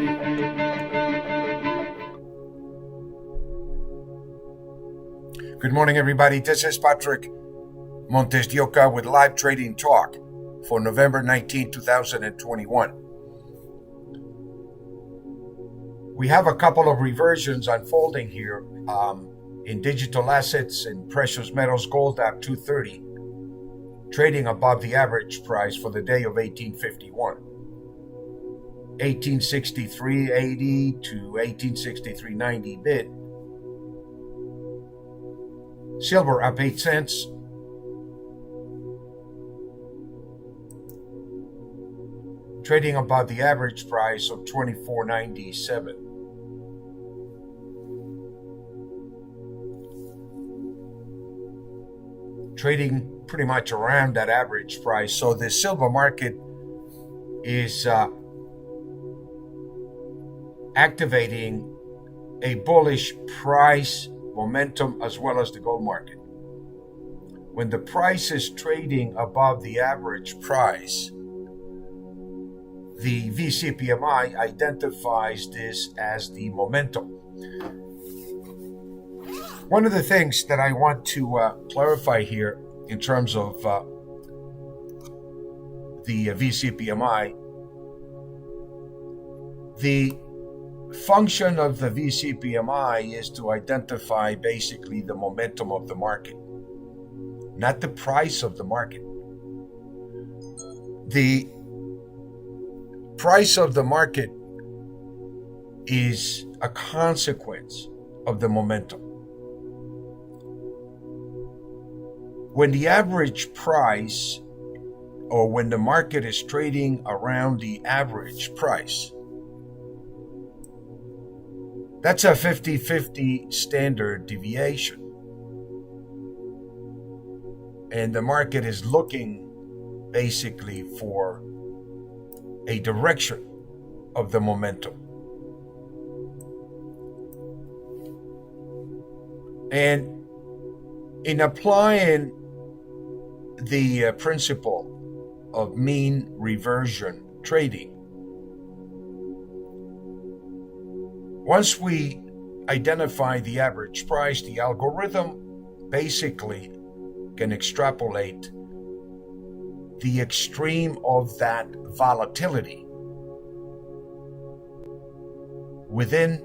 Good morning, everybody. This is Patrick MontesDeOca with Live Trading Talk for November 19, 2021. We have a couple of reversions unfolding here in digital assets and precious metals. Gold at 230, trading above the average price for the day of 1851. 1863.80 to 1863.90 bid. Silver up 8 cents. Trading above the average price of $24.97. Trading pretty much around that average price. So the silver market is activating a bullish price momentum as well as the gold market. When the price is trading above the average price, the VCPMI identifies this as the momentum. One of the things that I want to clarify here in terms of the VCPMI, the function of the VCPMI is to identify basically the momentum of the market, not the price of the market. The price of the market is a consequence of the momentum. When the average price, or when the market is trading around the average price, that's a 50-50 standard deviation. And the market is looking basically for a direction of the momentum. And in applying the principle of mean reversion trading, once we identify the average price, the algorithm basically can extrapolate the extreme of that volatility within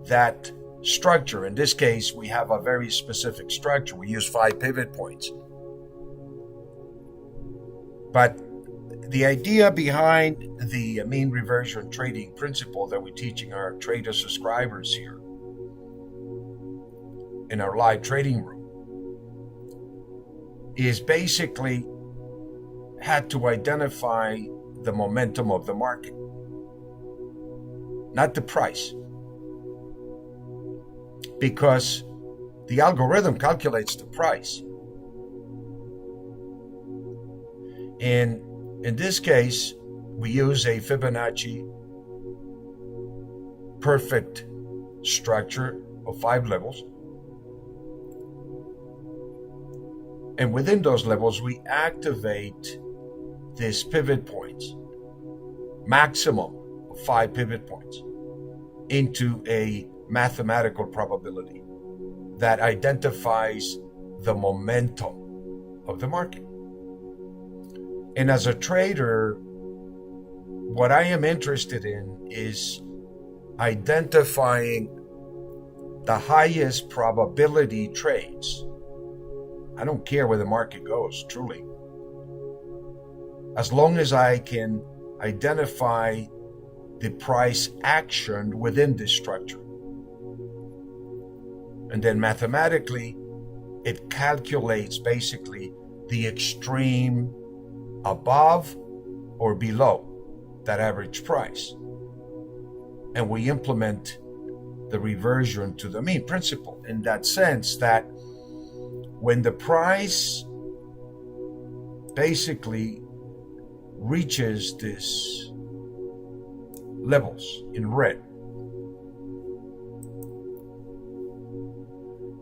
that structure. In this case, we have a very specific structure. We use 5 pivot points. But the idea behind the mean reversion trading principle that we're teaching our trader subscribers here in our live trading room is basically had to identify the momentum of the market, not the price, because the algorithm calculates the price. And in this case, we use a Fibonacci perfect structure of 5 levels. And within those levels, we activate these pivot points, maximum of 5 pivot points, into a mathematical probability that identifies the momentum of the market. And as a trader, what I am interested in is identifying the highest probability trades. I don't care where the market goes, truly. As long as I can identify the price action within this structure. And then mathematically, it calculates basically the extreme above or below that average price. And we implement the reversion to the mean principle in that sense that when the price basically reaches this levels in red,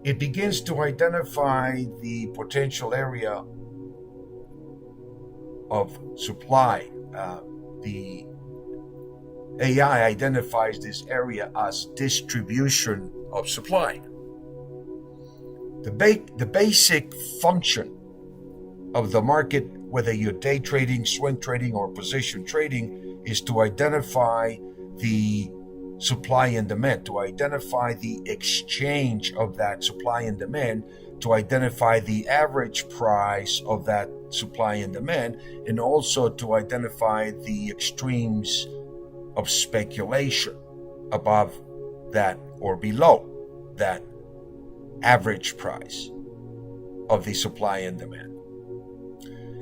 it begins to identify the potential area of supply, the AI identifies this area as distribution of supply. The basic function of the market, whether you're day trading, swing trading, or position trading, is to identify the supply and demand, to identify the exchange of that supply and demand, to identify the average price of that supply and demand, and also to identify the extremes of speculation above that or below that average price of the supply and demand.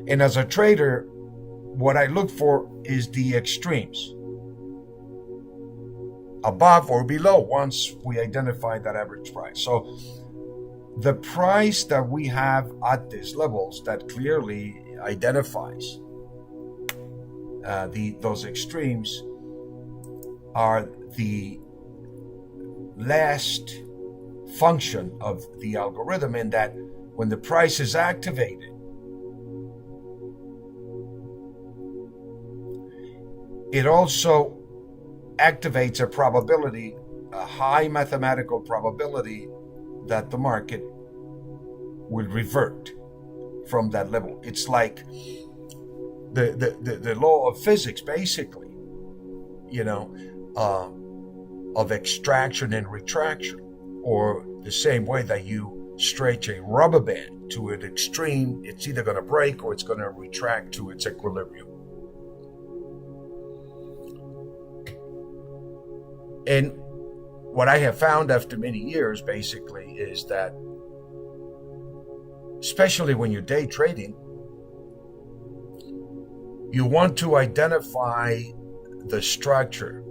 And as a trader, what I look for is the extremes, above or below, once we identify that average price. So the price that we have at these levels that clearly identifies those extremes are the last function of the algorithm, in that when the price is activated, it also activates a probability, a high mathematical probability, that the market will revert from that level. It's like the law of physics, basically, of extraction and retraction, or the same way that you stretch a rubber band to an extreme, it's either going to break or it's going to retract to its equilibrium. And what I have found after many years, basically, is that, especially when you're day trading, you want to identify the structure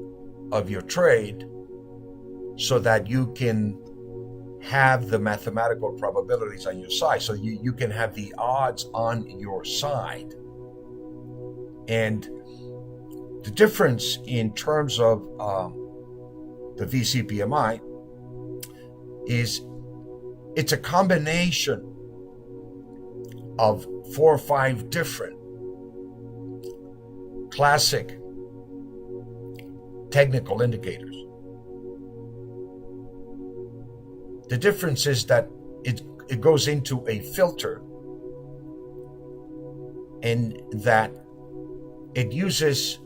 of your trade so that you can have the mathematical probabilities on your side, so you can have the odds on your side. And the difference in terms of the VCPMI is it's a combination of 4 or 5 different classic technical indicators. The difference is that it goes into a filter, and that it uses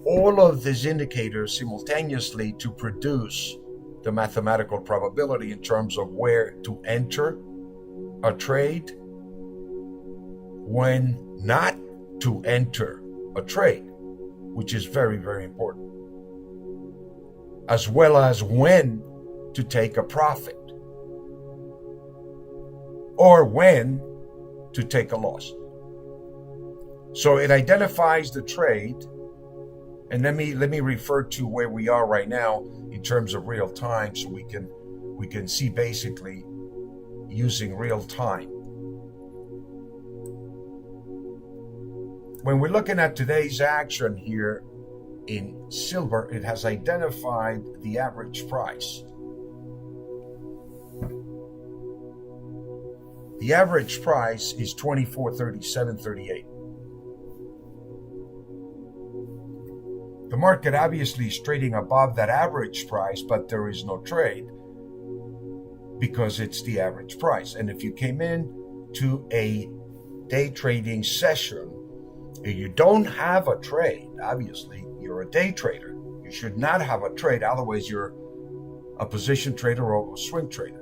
all of these indicators simultaneously to produce the mathematical probability in terms of where to enter a trade, when not to enter a trade, which is very, very important, as well as when to take a profit or when to take a loss. So it identifies the trade. And let me refer to where we are right now in terms of real time, so we can see basically using real time. When we're looking at today's action here in silver, it has identified the average price. The average price is 24.3738. The market obviously is trading above that average price, but there is no trade because it's the average price. And if you came in to a day trading session and you don't have a trade, obviously you're a day trader. You should not have a trade, otherwise you're a position trader or a swing trader.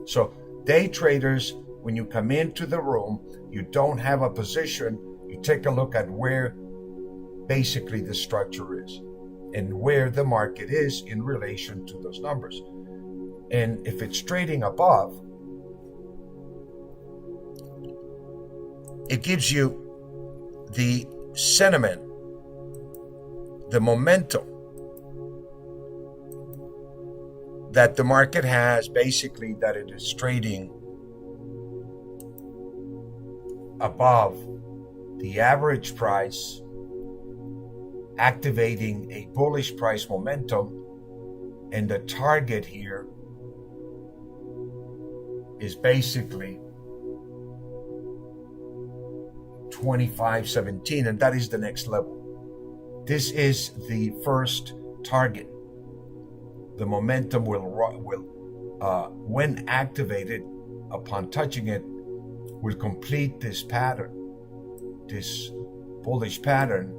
So day traders, when you come into the room, you don't have a position, you take a look at where basically the structure is and where the market is in relation to those numbers. And if it's trading above, it gives you the sentiment, the momentum that the market has, basically that it is trading above the average price, activating a bullish price momentum. And the target here is basically 25.17, and that is the next level. This is the first target. The momentum will when activated upon touching it, will complete this pattern, this bullish pattern.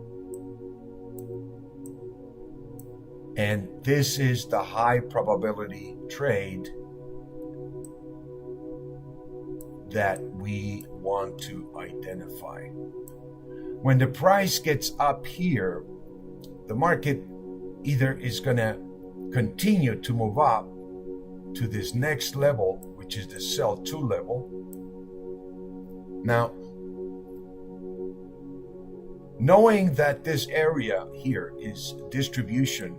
And this is the high probability trade that we want to identify. When the price gets up here, the market either is going to continue to move up to this next level, which is the sell 2 level. Now, knowing that this area here is distribution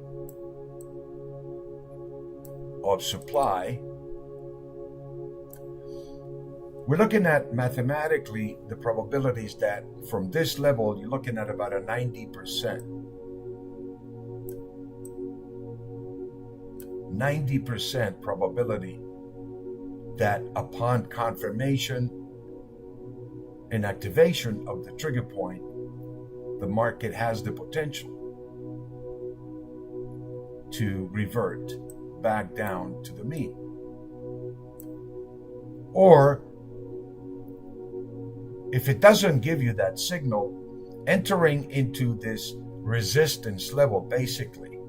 of supply, we're looking at mathematically the probabilities that from this level, you're looking at about a 90% probability that upon confirmation and activation of the trigger point, the market has the potential to revert back down to the mean. Or if it doesn't give you that signal, entering into this resistance level basically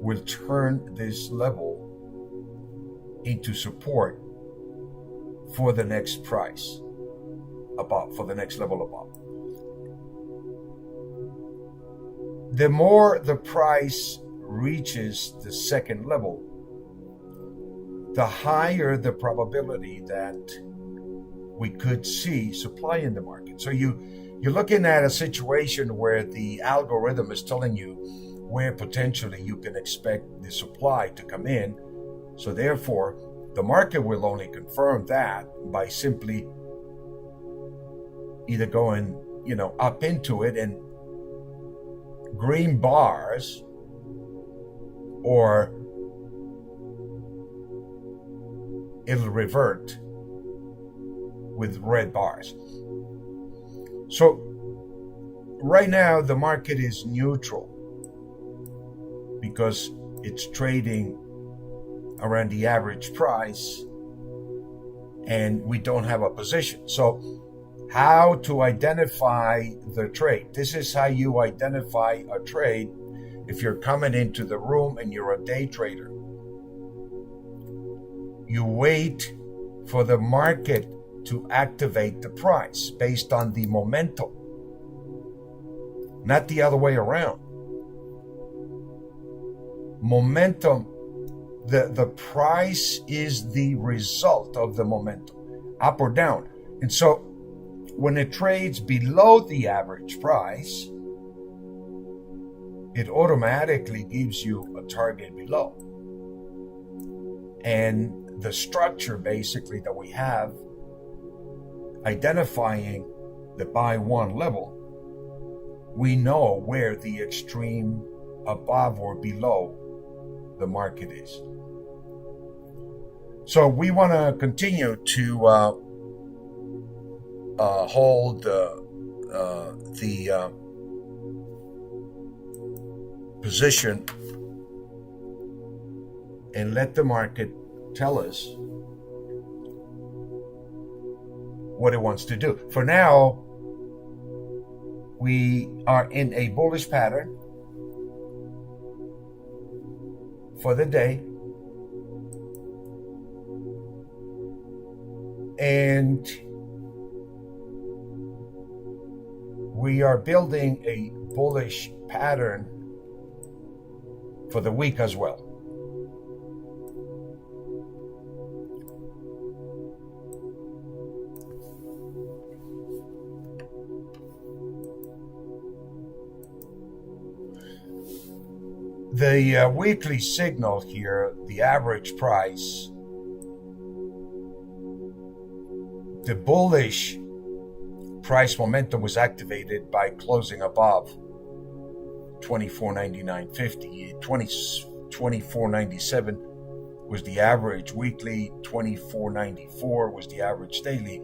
will turn this level into support for the next price above, for the next level above. The more the price reaches the second level, the higher the probability that we could see supply in the market. So you're looking at a situation where the algorithm is telling you where potentially you can expect the supply to come in. So therefore, the market will only confirm that by simply either going, up into it and green bars, or it'll revert with red bars. So right now the market is neutral because it's trading around the average price and we don't have a position. So how to identify the trade? This is how you identify a trade if you're coming into the room and you're a day trader. You wait for the market to activate the price based on the momentum, not the other way around. Momentum, the price is the result of the momentum, up or down. And so when it trades below the average price, it automatically gives you a target below. And the structure basically that we have identifying the buy one level, we know where the extreme above or below the market is. So we want to continue to hold the position and let the market tell us what it wants to do. For now, we are in a bullish pattern for the day, and we are building a bullish pattern for the week as well. The weekly signal here, the average price, the bullish price momentum was activated by closing above 24.99.50. 24.97 was the average weekly, 24.94 was the average daily.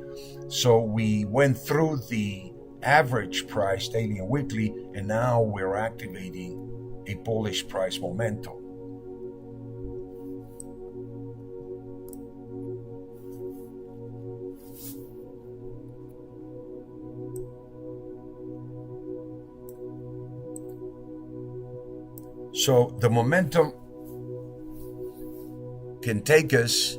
So we went through the average price daily and weekly And now we're activating a bullish price momentum. So the momentum can take us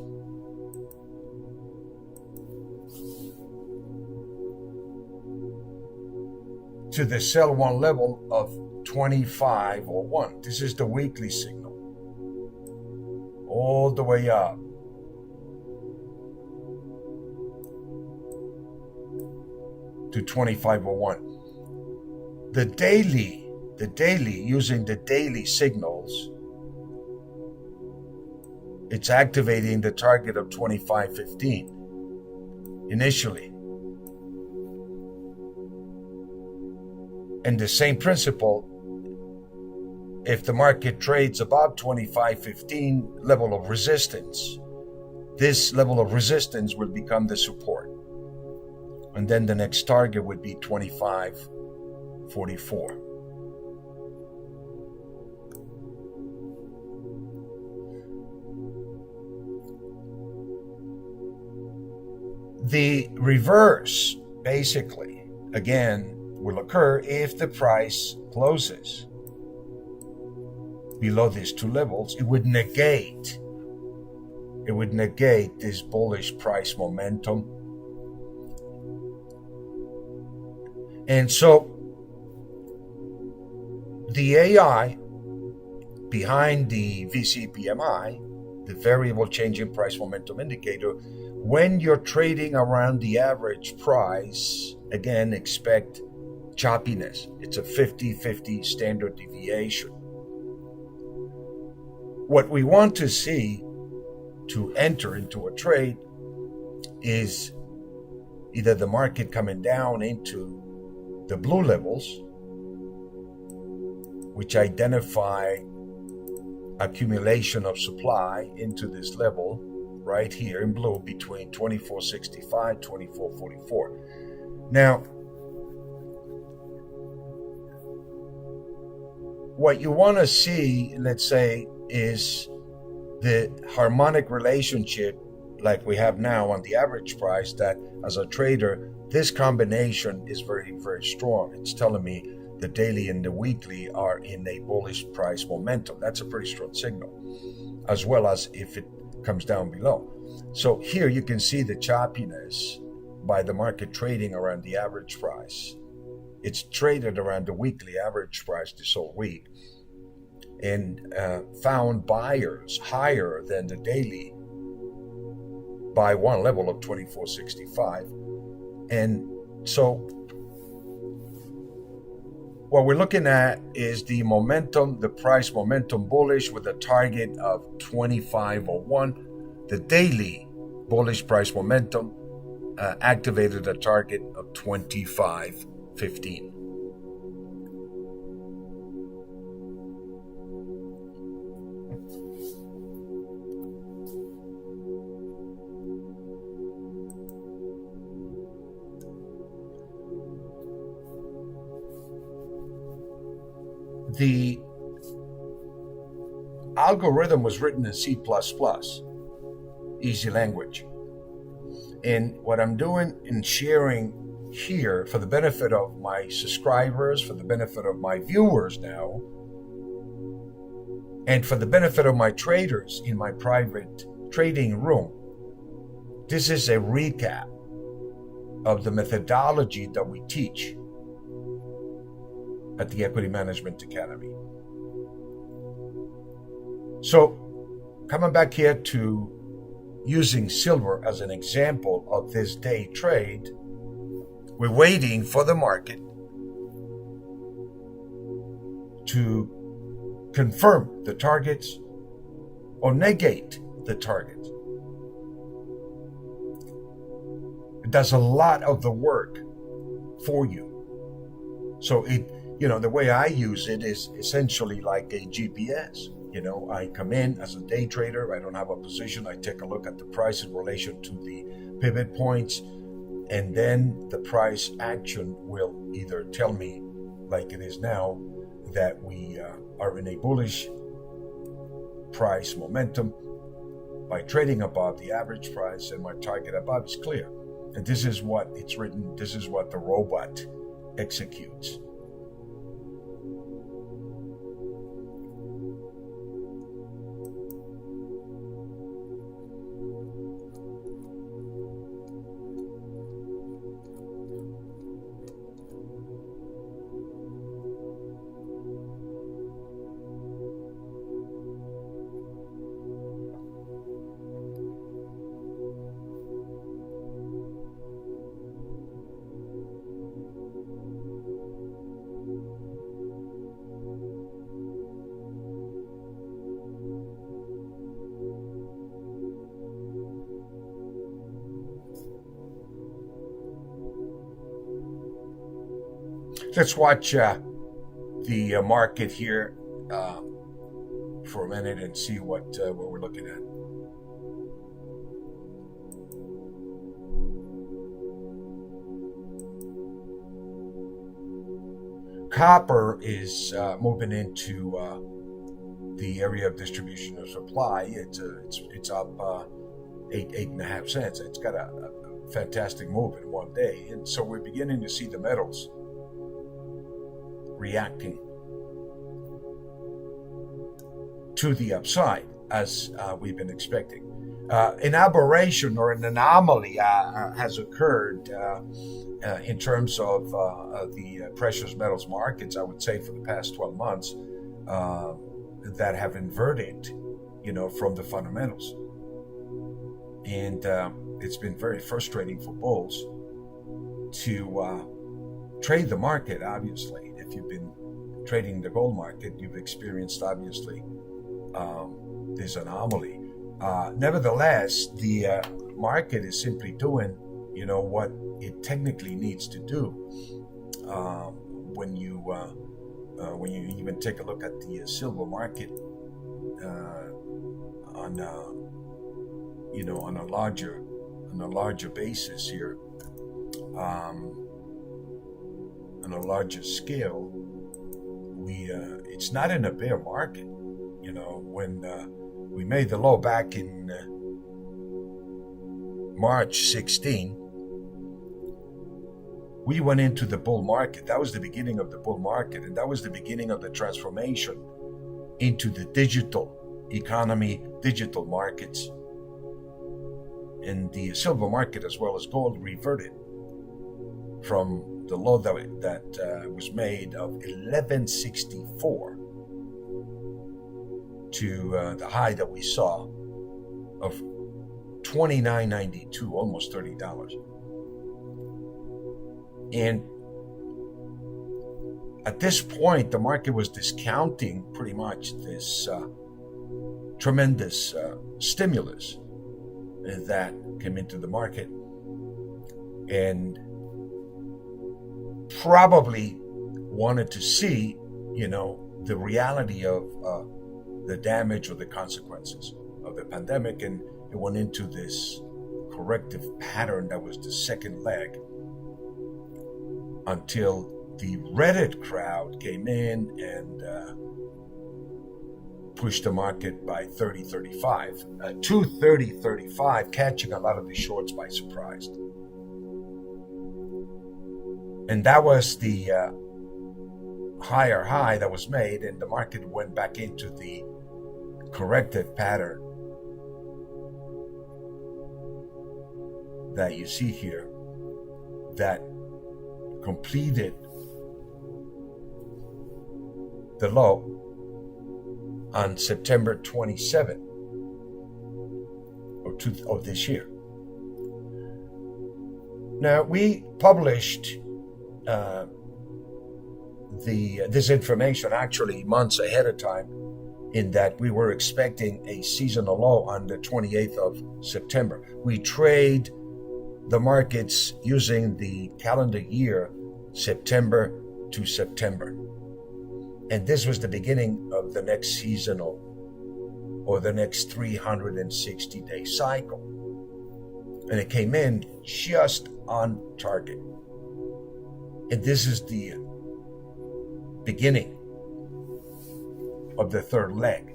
to the sell one level of 25.01. This is the weekly signal. All the way up. To 25.01. The daily, using the daily signals, it's activating the target of 25.15 initially. And the same principle, if the market trades above 25.15 level of resistance, this level of resistance will become the support. And then the next target would be 25.44. The reverse, basically, again, will occur if the price closes below these two levels. It would negate this bullish price momentum. And so the AI behind the VCPMI, the variable change in price momentum indicator, when you're trading around the average price, again, expect choppiness. It's a 50-50 standard deviation. What we want to see to enter into a trade is either the market coming down into the blue levels, which identify accumulation of supply into this level right here in blue between 24.65, 24.44. Now, what you want to see, let's say, is the harmonic relationship like we have now on the average price, that as a trader, this combination is very, very strong. It's telling me the daily and the weekly are in a bullish price momentum. That's a pretty strong signal, as well as if it comes down below. So here you can see the choppiness by the market trading around the average price. It's traded around the weekly average price this whole week, and found buyers higher than the daily by one level of 24.65. And so what we're looking at is the momentum, the price momentum bullish with a target of 25.01. The daily bullish price momentum activated a target of 25.15. The algorithm was written in C++, easy language. And what I'm doing in sharing here for the benefit of my subscribers, for the benefit of my viewers now, and for the benefit of my traders in my private trading room, this is a recap of the methodology that we teach at the Equity Management Academy. So, coming back here to using silver as an example of this day trade, we're waiting for the market to confirm the targets or negate the target. It does a lot of the work for you. So the way I use it is essentially like a GPS. I come in as a day trader. I don't have a position. I take a look at the price in relation to the pivot points, and then the price action will either tell me like it is now, that we are in a bullish price momentum by trading above the average price, and my target above is clear. And this is what it's written, this is what the robot executes. Let's watch the market here for a minute and see what we're looking at. Copper is moving into the area of distribution of supply. It's up 8.5 cents. It's got a fantastic move in one day, and so we're beginning to see the metals reacting to the upside as we've been expecting. An aberration or an anomaly has occurred in terms of the precious metals markets, I would say, for the past 12 months that have inverted, from the fundamentals. And it's been very frustrating for bulls to trade the market, obviously. If you've been trading the gold market, you've experienced, obviously, this anomaly. Nevertheless, the market is simply doing, what it technically needs to do. When you even take a look at the silver market on a larger basis here, on a larger scale, it's not in a bear market. When we made the low back in March 16, we went into the bull market. That was the beginning of the bull market, and that was the beginning of the transformation into the digital economy, digital markets. And the silver market, as well as gold, reverted from the low that was made of 1164 to the high that we saw of $29.92, almost $30. And at this point, the market was discounting pretty much this tremendous stimulus that came into the market, and probably wanted to see, the reality of the damage or the consequences of the pandemic, and it went into this corrective pattern that was the second leg until the Reddit crowd came in and pushed the market by 35 to 35, catching a lot of the shorts by surprise. And that was the higher high that was made, and the market went back into the corrective pattern that you see here that completed the low on September 27th of this year. Now, we published this information actually months ahead of time, in that we were expecting a seasonal low on the 28th of September. We trade the markets using the calendar year September to September. And this was the beginning of the next seasonal, or the next 360-day cycle. And it came in just on target. And this is the beginning of the third leg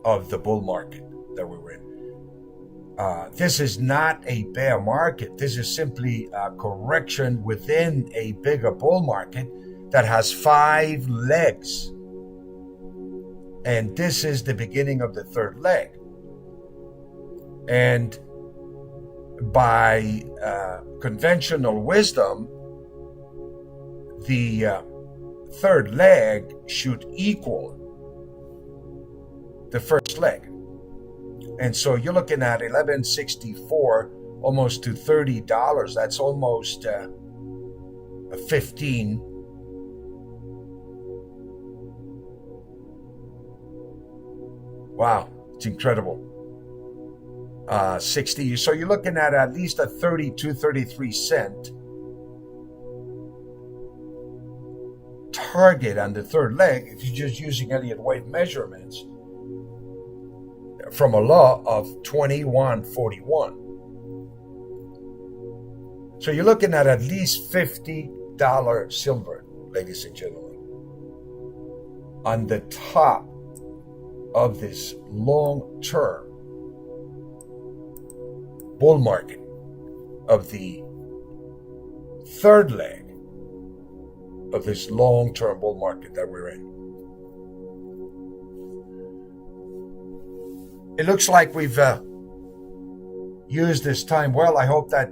of the bull market that we were in. This is not a bear market. This is simply a correction within a bigger bull market that has 5 legs. And this is the beginning of the third leg. And by conventional wisdom, the third leg should equal the first leg. And so you're looking at $11.64 almost to $30. That's almost 15. Wow, it's incredible. 60. So you're looking at least a 33 cent target on the third leg if you're just using Elliott wave measurements from a law of 2141. So you're looking at least $50 silver, ladies and gentlemen, on the top of this long-term bull market of the third leg of this long-term bull market that we're in. It looks like we've used this time well. I hope that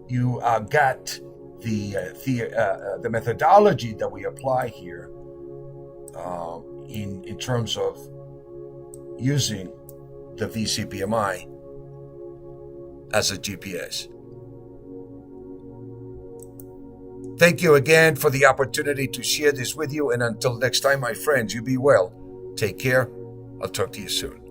you got the methodology that we apply here in terms of using the VCPMI as a GPS. Thank you again for the opportunity to share this with you. And until next time, my friends, you be well. Take care. I'll talk to you soon.